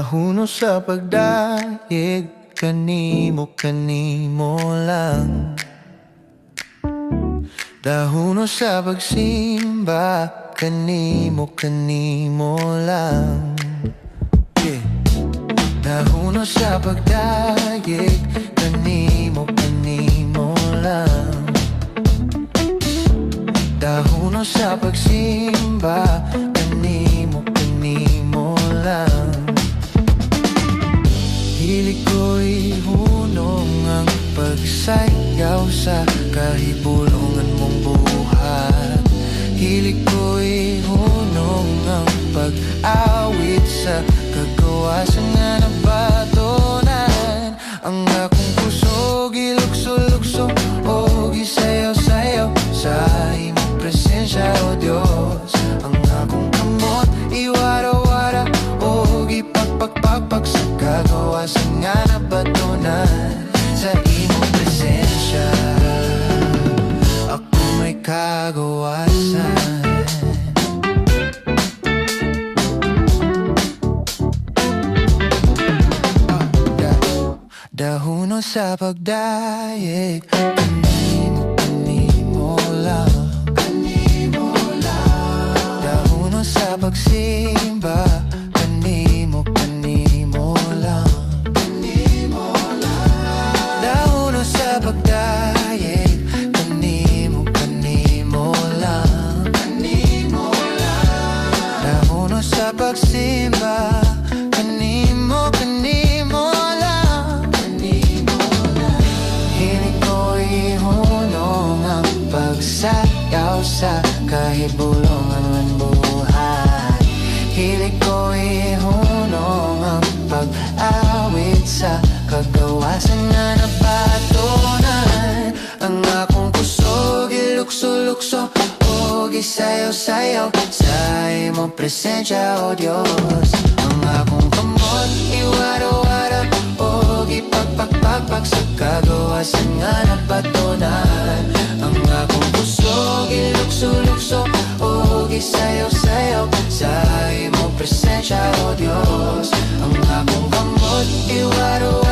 Dahuno sa pagdaig, kanimo lang. Dahuno sa pagsimba, kanimo lang. Yeah. Dahuno sa pagdaig, kanimo lang. Dahuno sa pagsimba, kanimo lang. Hilig ko'y hunong ang pagsayaw sa kahibulungan mong buhat. Hilig ko'y hunong ang pag-awit sa kagawasan nga nabatunan. Ang akong puso gilukso-lukso o gisayaw-sayaw sa imong presensya, O Diyos. Ang akong kamot iwara-wara o gipagpagpagpag sa kagawasan nga nabatunan sa imong presensya. Ako may kagawasan. Dahuno sa pagdaig, kanimo lang. Dahuno sa pagsimba, kanimo lang. Dahuno sa pagdaig, kanimo lang. Dahuno sa pagsimba, kanimo lang. Hilig ko'y hunong ang pagsayaw sa kahibulungan ng buhay. Hilig ko'y hunong ang pag-awit sa kagawasan nga nabatunan. Ang akong puso gilukso-lukso o gisayaw-sayaw sa imong presensya, O Diyos. Ang akong kamot iwara-wara o gipagpagpagpag sa kagawasan nga nabatunan. Ang akong puso gilukso-lukso o gisayaw-sayaw sa imong presensya, O Diyos. Ang akong kamot iwara-wara